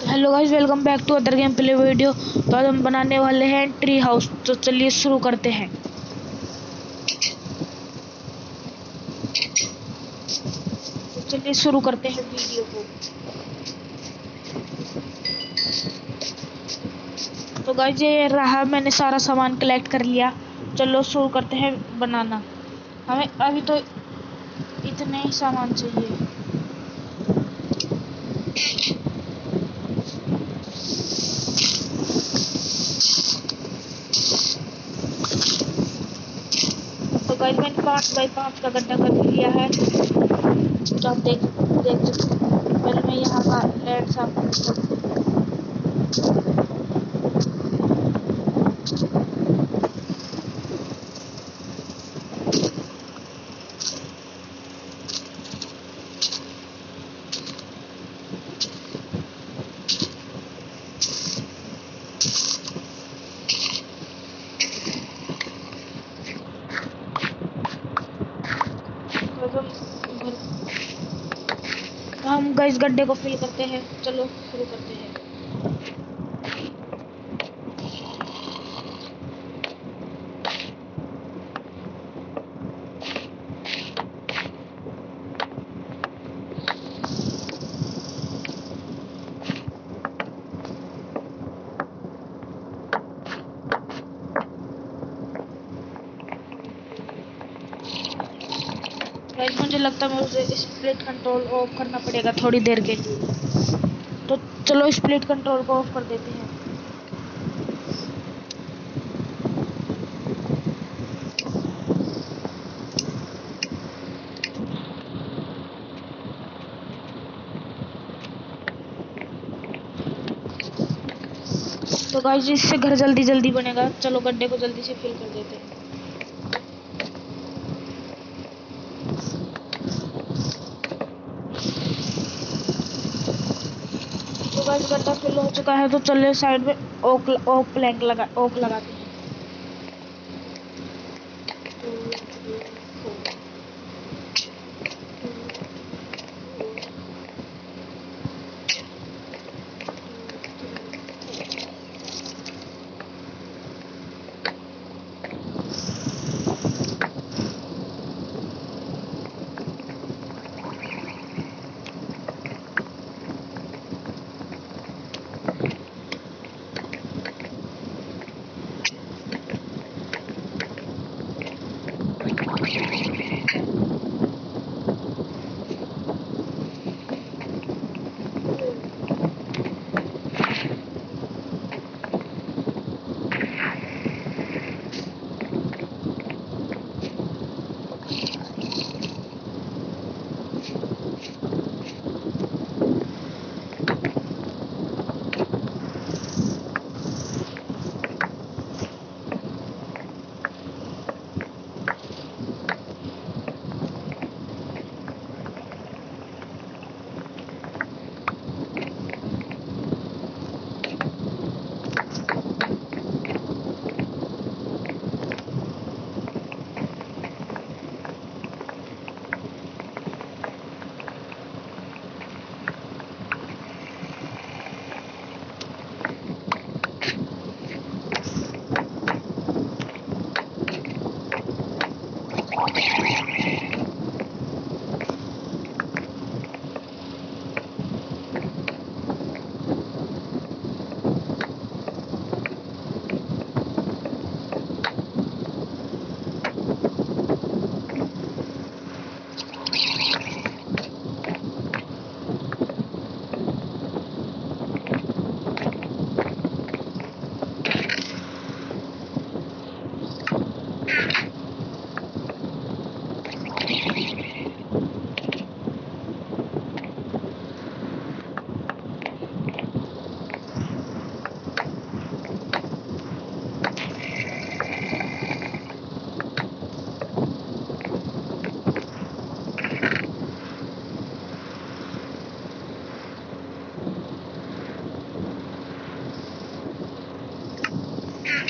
Hello guys, welcome back to other game play video. तो आज हम बनाने वाले हैं ट्री हाउस। तो चलिए शुरू करते हैं। वीडियो को। तो गाइस ये रहा, मैंने सारा सामान कलेक्ट कर लिया। चलो शुरू करते हैं बनाना। हमें अभी तो इतने ही सामान चाहिए। तो गाइस मैंने 5x5 का गड्ढा कर लिया है। तो आप देख सकते हैं। पहले मैं यहाँ का लैंड साफ करता हूँ। हम गाइस गड्ढे को फिल करते हैं। चलो शुरू करते हैं। गाइस मुझे लगता है मुझे स्प्लिट कंट्रोल ऑफ करना पड़ेगा थोड़ी देर के लिए। तो चलो स्प्लिट कंट्रोल को ऑफ कर देते हैं। तो गाइस इससे घर जल्दी जल्दी बनेगा। चलो गड्ढे को जल्दी से फिल कर देते हैं। तो गाइस गड्ढा फिल हो चुका है। तो चलिए साइड में ओक लगाते हैं।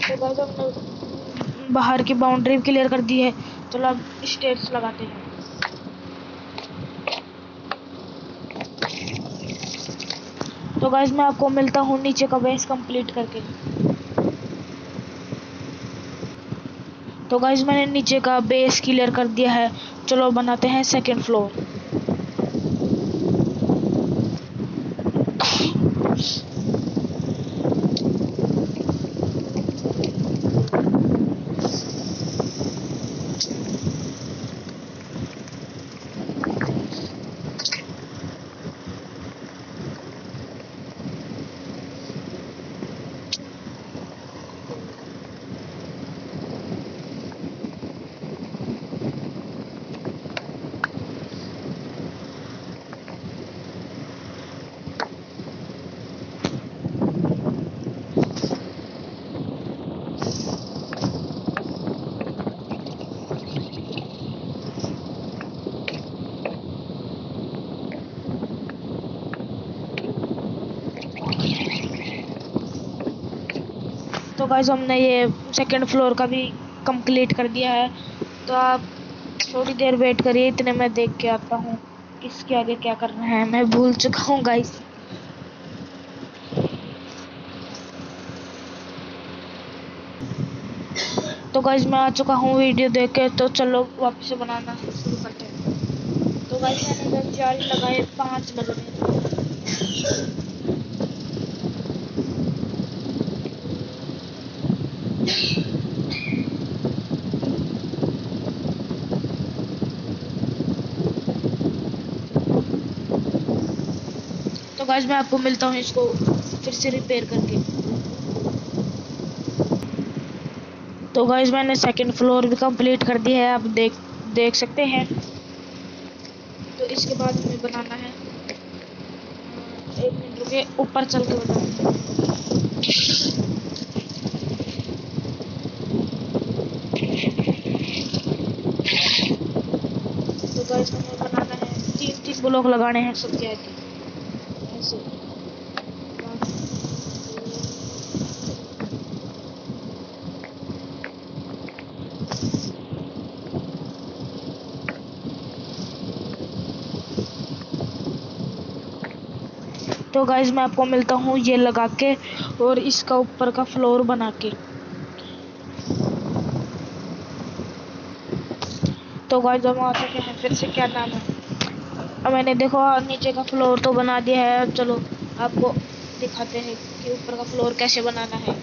तो गाइस हमने बाहर की बाउंड्री क्लियर कर दी है। चलो अब स्टेयर्स लगाते हैं। तो गाइस मैं आपको मिलता हूँ नीचे का बेस कंप्लीट करके। तो गाइस मैंने नीचे का बेस क्लियर कर दिया है। चलो बनाते हैं सेकंड फ्लोर। तो गाइस हमने ये सेकंड फ्लोर का भी कंप्लीट कर दिया है। तो आप थोड़ी देर वेट करिए, इतने मैं देख के आता हूँ इसके आगे क्या करना है। मैं भूल चुका हूँ गाइस। तो गाइस मैं आ चुका हूँ वीडियो देख के। तो चलो वापस से बनाना शुरू करते हैं। तो गाइस मैंने इधर 4 लगाए, 5 लग रहे हैं। तो गाइस मैं आपको मिलता हूँ इसको फिर से रिपेयर करके। तो गाइस मैंने सेकंड फ्लोर भी कंप्लीट कर दी है, आप देख सकते हैं। तो इसके बाद हमें बनाना है, 1 मिनट रुके, ऊपर चल के बताते हैं। तो गाइस हमें बनाना है 3 ब्लॉक लगाने हैं सबके आगे ऐसे। तो गाइस मैं आपको मिलता हूँ ये लगा के और इसका ऊपर का फ्लोर बना के। तो गाइस हम आ चुके हैं फिर से, क्या नाम है, अब मैंने देखो नीचे का फ्लोर तो बना दिया है। अब चलो आपको दिखाते हैं कि ऊपर का फ्लोर कैसे बनाना है।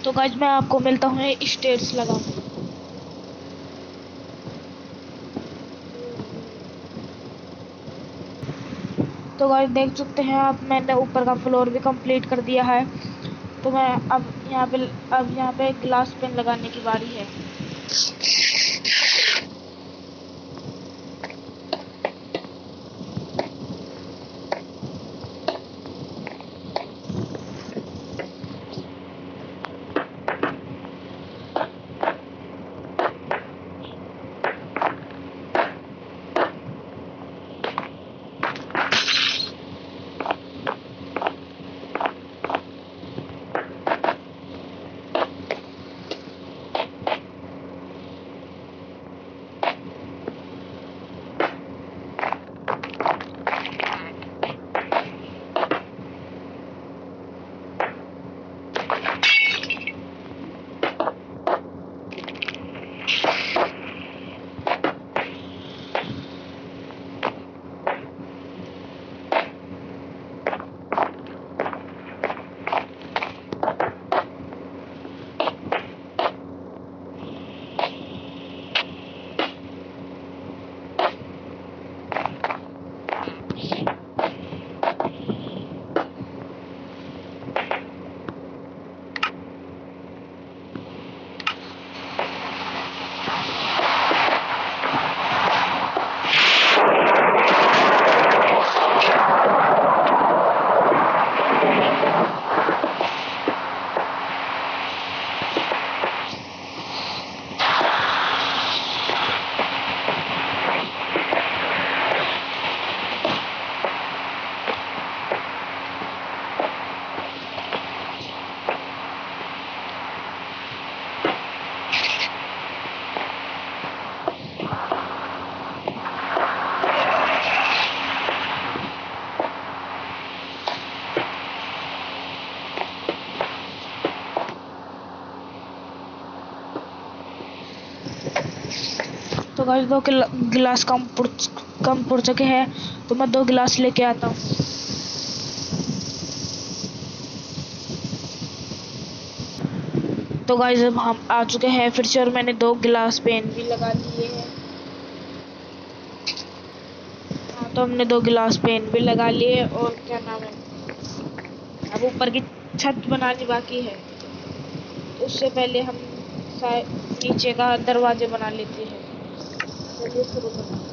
तो गाइस मैं आपको मिलता हूँ स्टेयर्स लगा के। तो गाइस देख सकते हैं आप, मैंने ऊपर का फ्लोर भी कंप्लीट कर दिया है। तो मैं अब यहाँ पे ग्लास पेन लगाने की बारी है। गाइस दो गिलास कम पड़ चुके हैं, तो मैं 2 गिलास लेके आता हूँ। तो गाइस अब हम आ चुके हैं फिर से, और मैंने 2 गिलास पेन भी लगा लिए हैं। हाँ, तो हमने 2 गिलास पेन भी लगा लिए, और क्या नाम है, अब ऊपर की छत बनानी बाकी है। उससे पहले हम नीचे का दरवाजे बना लेते हैं। चलिए शुरू करते हैं।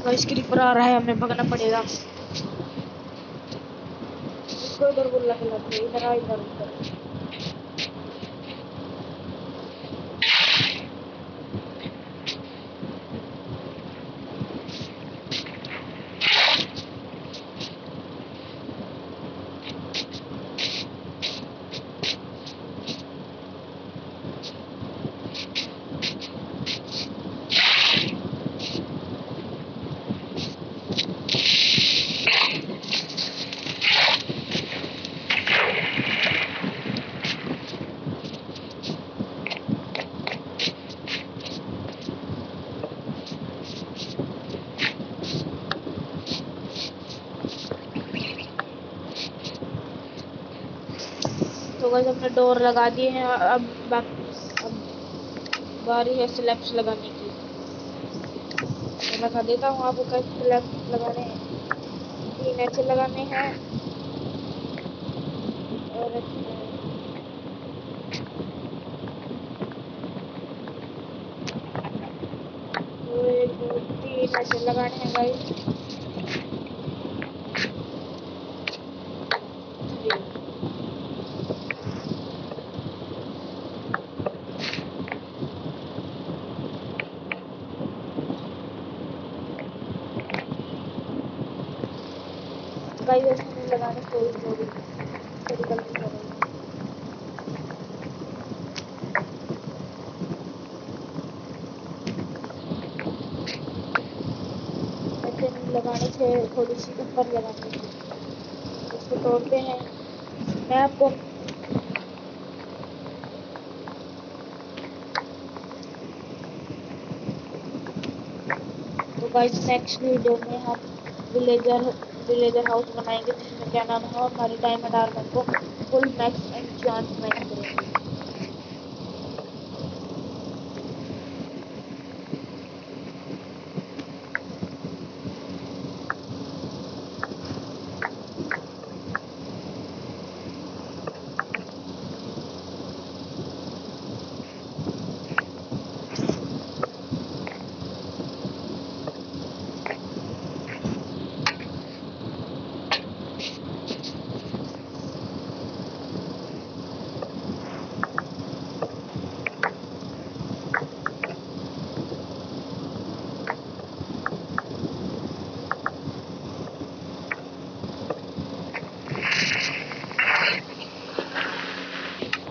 गाइस क्रीपर आ रहा है, हमें भगना पड़ेगा। इसको इधर बुला के लाते, इधर आ, इधर उधर। तो गाइस हमने डोर लगा दिए हैं, अब बारी है स्लैब्स लगाने की। मैं लगा देता हूँ आपको कैसे स्लैब्स लगाने हैं। 3 ऐसे लगाने हैं, और 1 2 3 ऐसे लगाने हैं गाइस। गाइस ऐसे नहीं लगाने, थोड़ी गलती हो रही है। ऐसे नहीं लगाने थे, थोड़ी सी ऊपर लगानी थी। इसको तोड़ते हैं। मैं आपको तो गाइस नेक्स्ट वीडियो में हम विलेजर हाउस बनाएंगे, जिसमें क्या नाम है, हमारी डायमंड आर्मर को फुल मैक्स एन्चांटमेंट करेंगे।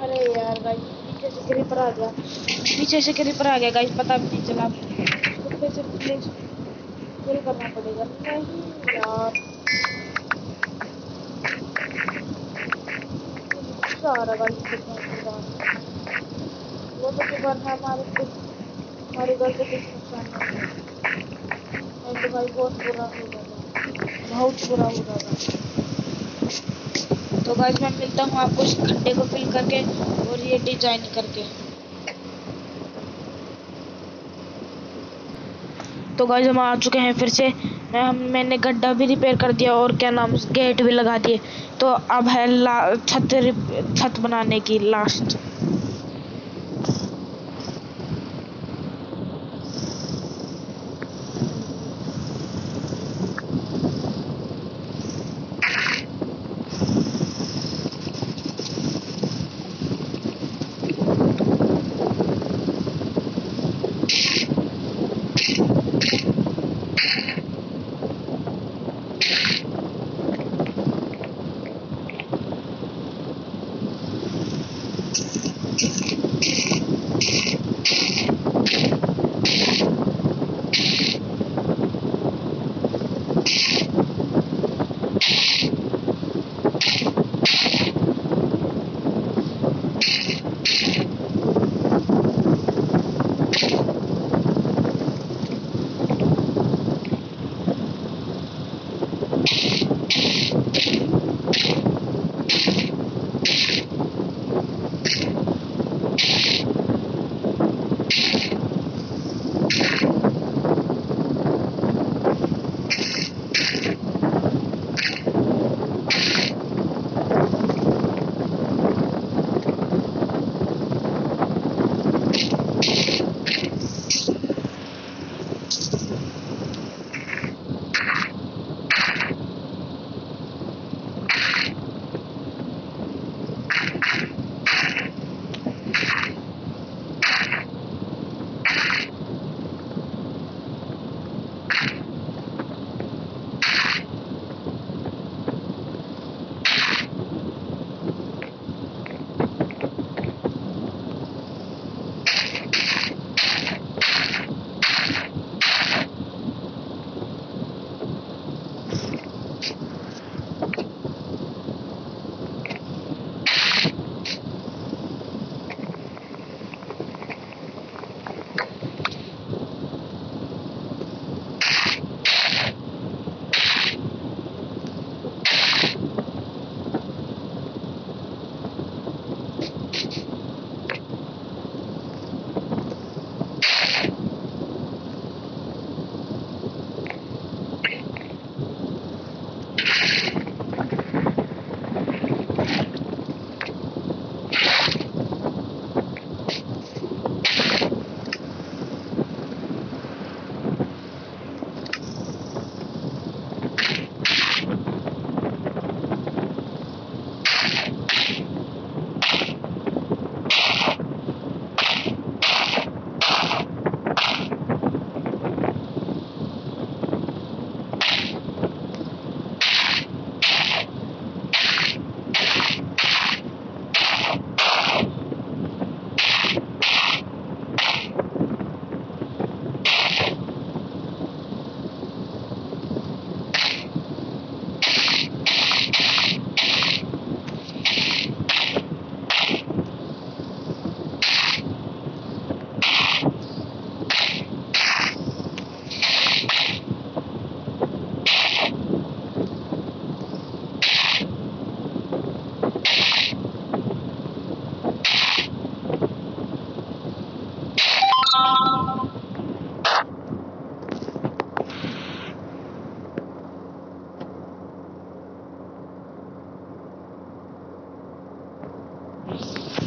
अरे यार गाइस, पीछे से क्रीपर आ गया, गाइस, पता भी नहीं चला। तो फिर से प्लीज फिल करना पड़ेगा। नहीं यार, गुस्सा आ रहा गाइस, वो तो दुकान है हमारे घर को कुछ नुकसान नहीं है। नहीं तो भाई बहुत बुरा हो जाएगा, बहुत बुरा हो जाएगा। तो गाइस मैं मिलता हूँ आपको इस खड्डे को फिल करके और ये डिजाइन करके। तो गाइस हम आ चुके हैं फिर से। मैंने गड्ढा भी रिपेयर कर दिया और क्या नाम गेट भी लगा दिए। तो अब है छत बनाने की लास्ट।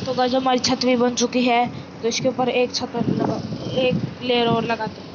तो गाइस हमारी छत भी बन चुकी है। तो इसके ऊपर एक लेयर और लगाते हैं।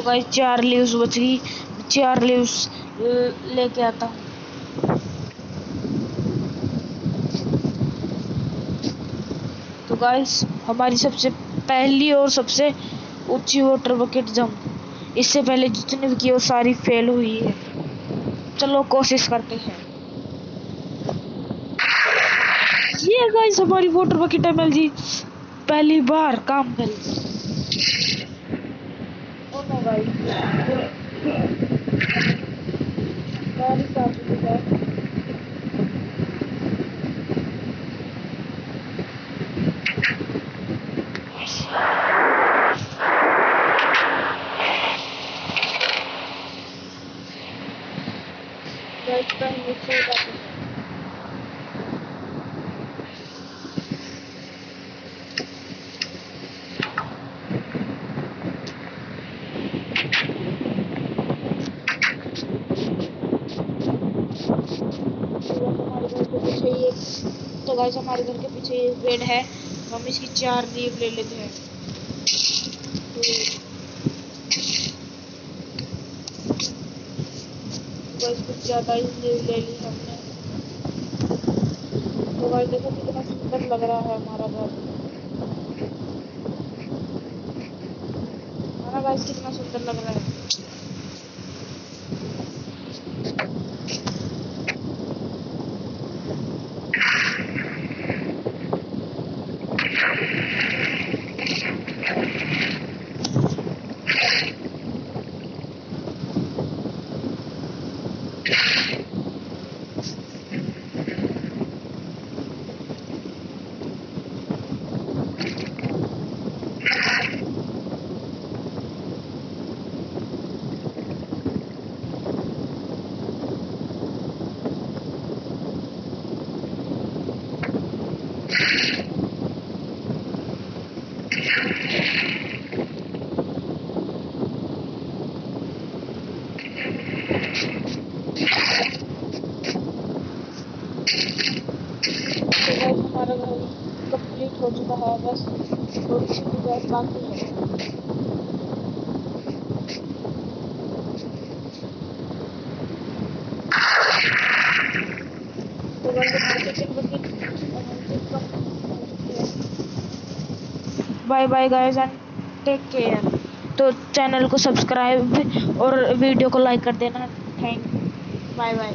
गाइस 4 लीव्स बच गई, 4 लीव्स लेके आता हूँ। तो गाइस हमारी सबसे पहली और सबसे ऊंची वाटर बकेट जंप, इससे पहले जितने भी की वो सारी फेल हुई है। चलो कोशिश करते हैं। ये गाइस हमारी वाटर बकेट एमएलजी पहली बार काम करी। ओ नो गाइस बारिश आ चुकी है। गाइस कहीं नीचे हो जाते हैं। हमारे घर के पीछे ये, तो गाइस हमारे घर के पीछे ये पेड़ है, हम इसकी 4 लीव ले लेते हैं। तो गाइस कुछ ज्यादा ही लीव ले ली हमने। तो गाइस देखो कितना सुंदर लग रहा है हमारा घर। हमारा गाइस कितना सुंदर लग रहा है। हमारा घर कंप्लीट हो चुका है, बस थोड़ी सी गैस बाकी है। तो bye bye guys and take care. तो चैनल को सब्सक्राइब और वीडियो को लाइक कर देना। Thank you, bye bye.